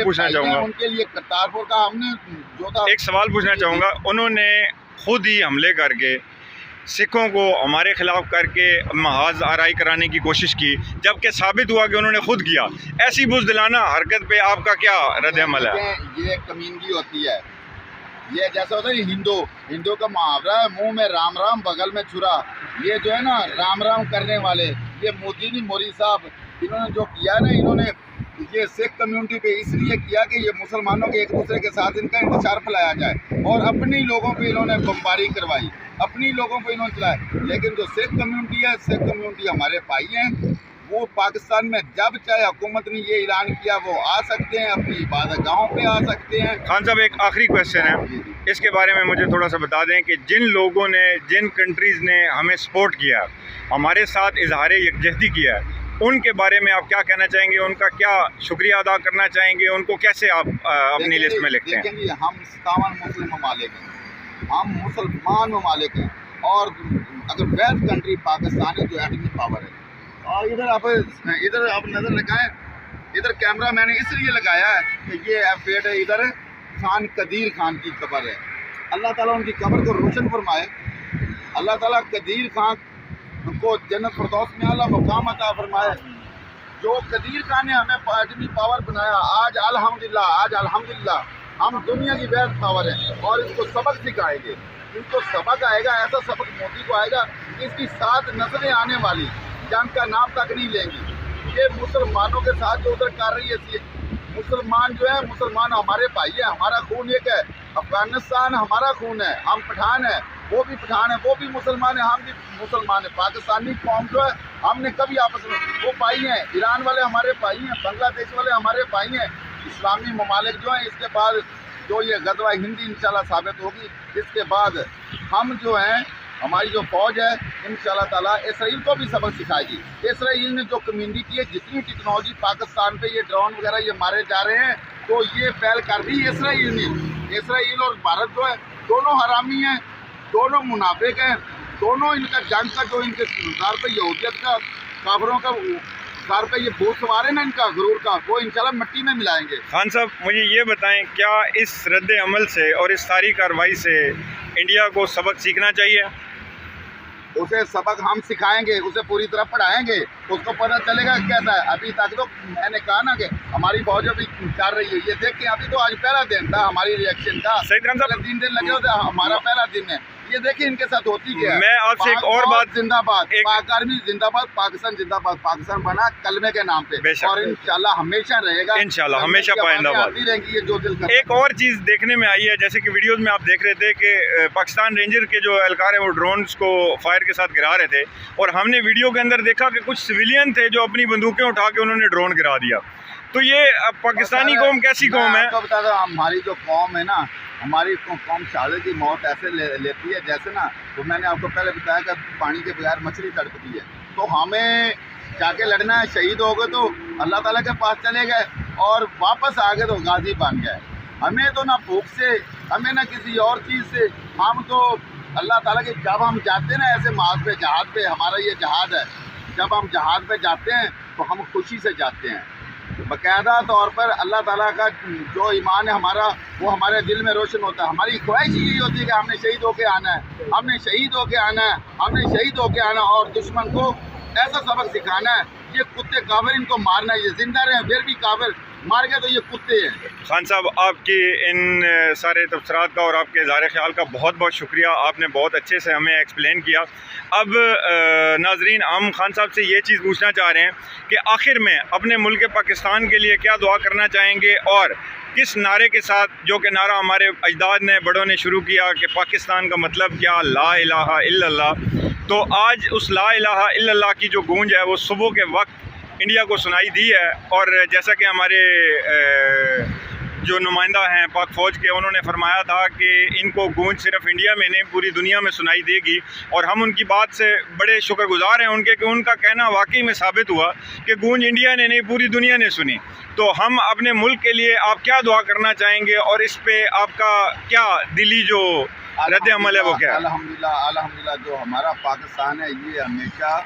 पूछना चाहूँगा, उनके लिए करतारपुर का हमने जो था, एक सवाल पूछना चाहूँगा। उन्होंने खुद ही हमले करके सिखों को हमारे खिलाफ करके महाज आराई कराने की कोशिश की, जबकि साबित हुआ कि उन्होंने खुद किया। ऐसी बुज़दिलाना हरकत पे आपका क्या रद्द-ए-अमल है? ये कमीनगी होती है। ये जैसा होता है हिंदू का मुहावरा है, मुंह में राम राम बगल में छुरा। ये जो है ना राम राम करने वाले, ये मोदी नहीं मोरी साहब, इन्होंने जो किया ना, इन्होंने ये सिख कम्युनिटी पे इसलिए किया कि ये मुसलमानों के एक दूसरे के साथ इनका इंतजार फैलाया जाए, और अपने लोगों पे इन्होंने बमबारी करवाई, अपनी लोगों को इन्होंने चलाया। लेकिन जो सिख कम्युनिटी है, सिख कम्युनिटी हमारे भाई हैं, वो पाकिस्तान में जब चाहे हुकूमत ने ये ऐलान किया वो आ सकते हैं, अपनी इबादत गाहों पे आ सकते हैं। खान साहब, एक आखिरी क्वेश्चन है, इसके बारे में मुझे थोड़ा सा बता दें कि जिन लोगों ने, जिन कंट्रीज़ ने हमें सपोर्ट किया, हमारे साथ इजहार यकजहती किया है, उनके बारे में आप क्या कहना चाहेंगे? उनका क्या शुक्रिया अदा करना चाहेंगे? उनको कैसे आप अपनी लिस्ट में लिखते हैं? देखिए, हम 57 मुस्लिम ममालिक हैं, हम मुसलमान ममालिक हैं, और अगर वैध कंट्री पाकिस्तान है जो एटमी पावर है। और इधर आप नज़र लगाएं, इधर कैमरा मैंने इसलिए लगाया है कि ये एफेड है, इधर खान कदीर खान की कब्र है। अल्लाह ताला उनकी कब्र को रोशन फरमाए, अल्लाह ताला कदीर खान को जन्नत फिरदौस में आला मुकाम अता फरमाए। जो कदीर खान ने हमें एटमी पावर बनाया, आज अल्हम्दुलिल्लाह हम दुनिया की वैध पावर है, और इसको सबक सिखाएंगे, इनको सबक आएगा, ऐसा सबक मोदी को आएगा कि इसकी 7 नस्लें आने वाली जंग का नाम तक नहीं लेंगी। ये मुसलमानों के साथ जो उधर कर रही है, मुसलमान जो है, मुसलमान हमारे भाई है, हमारा खून एक है, अफगानिस्तान हमारा खून है, हम पठान है, वो भी पठान है, वो भी मुसलमान है, हम भी मुसलमान है। पाकिस्तानी कौम जो है, हमने कभी आपस में वो भाई हैं, ईरान वाले हमारे भाई हैं, बांग्लादेश वाले हमारे भाई हैं, इस्लामी ममालिक जो हैं। इसके बाद जो ये गज़वा हिंदी इंशाल्लाह साबित होगी, इसके बाद हम जो हैं, हमारी जो फौज है इंशाल्लाह ताला इसराइल को भी सबक सिखाएगी। इसराइल ने जो कम्युनिटी की है, जितनी टेक्नोलॉजी पाकिस्तान पे ये ड्रोन वगैरह ये मारे जा रहे हैं, तो ये पहल कर दी इसराइल ने। इसराइल और भारत जो है दोनों हरामी हैं, दोनों मुनाफिक हैं, दोनों इनका जंग का जो इनके सर पे यहूदियत का, काफिरों का सर पे ये भूत सवार है ना इनका गुरूर का, वो इंशाल्लाह मिट्टी में मिलाएंगे। खान साहब, मुझे ये बताएं, क्या इस रद्द अमल से और इस सारी कार्रवाई से इंडिया को सबक सीखना चाहिए? उसे सबक हम सिखाएंगे, उसे पूरी तरह पढ़ाएंगे, उसको पता चलेगा कैसा है। अभी तक तो मैंने कहा ना कि हमारी फौज अभी कर रही है, ये देखें, अभी तो आज पहला दिन था हमारी रिएक्शन का, 3 दिन लगे होते, हमारा पहला दिन है। ये देखिए इनके साथ होती क्या है। मैं आपसे एक और बात, जिंदाबाद पाक आर्मी, जिंदाबाद पाकिस्तान, जिंदाबाद पाकिस्तान बना कलमे के नाम पे, और इंशाल्लाह हमेशा रहेगा, इंशाल्लाह हमेशा पाइंदाबाद रहेंगी। ये जो दिल का। एक और चीज़ देखने में आई है, जैसे कि वीडियोस में आप देख रहे थे कि पाकिस्तान रेंजर के जो एहलकार है वो ड्रोन्स को फायर के साथ गिरा रहे थे, और हमने वीडियो के अंदर देखा कि कुछ सिविलियन थे जो अपनी बंदूकें उठा के उन्होंने ड्रोन गिरा दिया। तो ये पाकिस्तानी कौम कैसी कौम है? आपको बता दो, हमारी जो कौम है ना, हमारी कौम शहादत की मौत ऐसे लेती है जैसे ना, तो मैंने आपको पहले बताया कि पानी के बगैर मछली तड़पती है। तो हमें जाके लड़ना है, शहीद हो गए तो अल्लाह ताला के पास चले गए, और वापस आ गए तो गाजी बन गए। हमें तो ना भूख से, हमें ना किसी और चीज़ से, हम तो अल्लाह ताला के, जब हम जाते हैं ना ऐसे मार्ग पे, जहाज़ पे, हमारा ये जहाज़ है, जब हम जहाज़ पे जाते हैं तो हम खुशी से जाते हैं, बाकायदा तौर पर अल्लाह ताला का जो ईमान है हमारा, वो हमारे दिल में रोशन होता है। हमारी ख्वाहिश यही होती है कि हमने शहीद होके आना है, हमने शहीद होके आना है, हमने शहीद होके आना, और दुश्मन को ऐसा सबक सिखाना है, ये कुत्ते काबिर, इनको मारना है, ये जिंदा रहे फिर भी काबिर, मार गया तो ये कुत्ते हैं। खान साहब, आपकी इन सारे तबसरात का और आपके इज़हार ख्याल का बहुत बहुत शुक्रिया, आपने बहुत अच्छे से हमें एक्सप्लेन किया। अब नाजरीन, हम खान साहब से ये चीज़ पूछना चाह रहे हैं कि आखिर में अपने मुल्क पाकिस्तान के लिए क्या दुआ करना चाहेंगे, और किस नारे के साथ, जो कि नारा हमारे अजदाद ने, बड़ों ने शुरू किया कि पाकिस्तान का मतलब क्या, ला इलाहा इल्लल्लाह। तो आज उस ला इलाहा इल्लल्लाह की जो गूंज है वो सुबह के वक्त इंडिया को सुनाई दी है, और जैसा कि हमारे जो नुमाइंदा हैं पाक फ़ौज के, उन्होंने फरमाया था कि इनको गूंज सिर्फ इंडिया में नहीं पूरी दुनिया में सुनाई देगी, और हम उनकी बात से बड़े शुक्रगुजार हैं उनके कि उनका कहना वाकई में साबित हुआ कि गूंज इंडिया ने नहीं पूरी दुनिया ने सुनी। तो हम अपने मुल्क के लिए आप क्या दुआ करना चाहेंगे, और इस पे आपका क्या दिली जो रद्द अमल है वो क्या है? अल्हम्दुलिल्लाह जो हमारा पाकिस्तान है ये हमेशा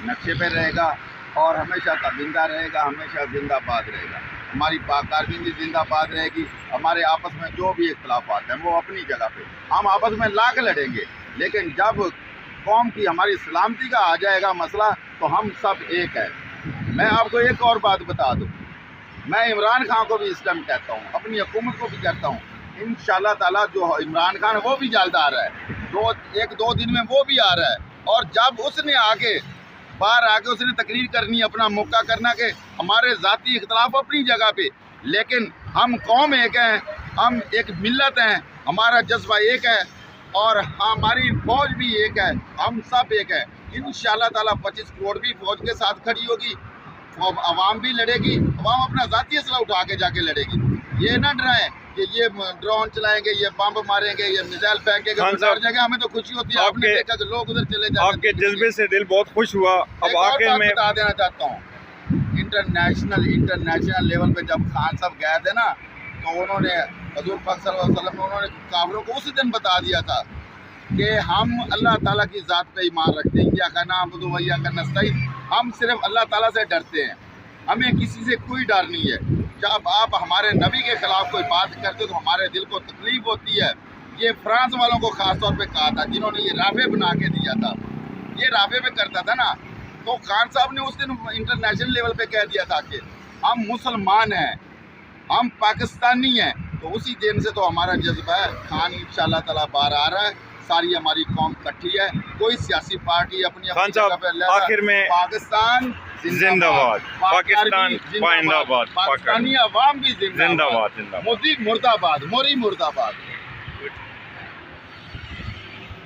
नक्शे पे रहेगा, और हमेशा तबिंदा रहेगा, हमेशा जिंदाबाद रहेगा। हमारी पाक कारबीन भी जिंदाबाद रहेगी। हमारे आपस में जो भी इख्तलाफात हैं वो अपनी जगह पे, हम आपस में लाख लड़ेंगे, लेकिन जब कौम की हमारी सलामती का आ जाएगा मसला तो हम सब एक है। मैं आपको एक और बात बता दूं, मैं इमरान खान को भी इस टाइम कहता हूँ, अपनी हुकूमत को भी कहता हूँ, इंशाल्लाह ताला जो इमरान खान वो भी जल्द आ रहा है, एक दो दिन में वो भी आ रहा है। और जब उसने आके बाहर आके उसने तकरीर करनी, अपना मौका करना कि हमारे ज़ाती इख्तलाफ अपनी जगह पे, लेकिन हम कौम एक हैं, हम एक मिल्लत हैं, हमारा जज्बा एक है और हमारी फौज भी एक है, हम सब एक है। इंशाल्लाह ताला 25 करोड़ भी फौज के साथ खड़ी होगी, अवाम भी लड़ेगी, अवाम अपना ज़ाती असला उठा के जाके लड़ेगी। ये ना डराएं कि ये ड्रोन चलाएंगे, ये बम मारेंगे, ये मिसाइल फेंकेंगे, हर जगह हमें तो खुशी होती है। आपने देखा कि लोग उधर चले जाते हैं। आपके जज्बे से दिल बहुत खुश हुआ। अब आखिर में बता देना चाहता हूँ, इंटरनेशनल लेवल पे जब खान साहब गए थे ना, तो उन्होंने हजूर पाक सल्लल्लाहु अलैहि वसल्लम ने उन्होंने काफिरों को उसी दिन बता दिया था कि हम अल्लाह ताला की ज़ात पे ईमान रखते हैं, या का नाम बुदु वैया का नस्तईन, हम सिर्फ अल्लाह ताला से डरते हैं, हमें किसी से कोई डर नहीं है। जब आप हमारे नबी के खिलाफ कोई बात करते हो तो हमारे दिल को तकलीफ होती है। ये फ्रांस वालों को ख़ास तौर पे कहा था, जिन्होंने ये राफे बना के दिया था, ये राफे पे करता था ना, तो खान साहब ने उस दिन इंटरनेशनल लेवल पे कह दिया था कि हम मुसलमान हैं, हम पाकिस्तानी हैं। तो उसी दिन से तो हमारा जज्बा है, खान इंशाल्लाह ताला बाहर आ रहा है, सारी हमारी कौम इकट्ठी है, कोई सियासी पार्टी अपनी खान साहब आखिर में पाकिस्तान जिंदाबाद, पाकिस्तान जिंदाबाद, पाकिस्तानी अवाम भी जिंदाबाद, जिंदाबाद, मोदी मुर्दाबाद, मोरी मुर्दाबाद।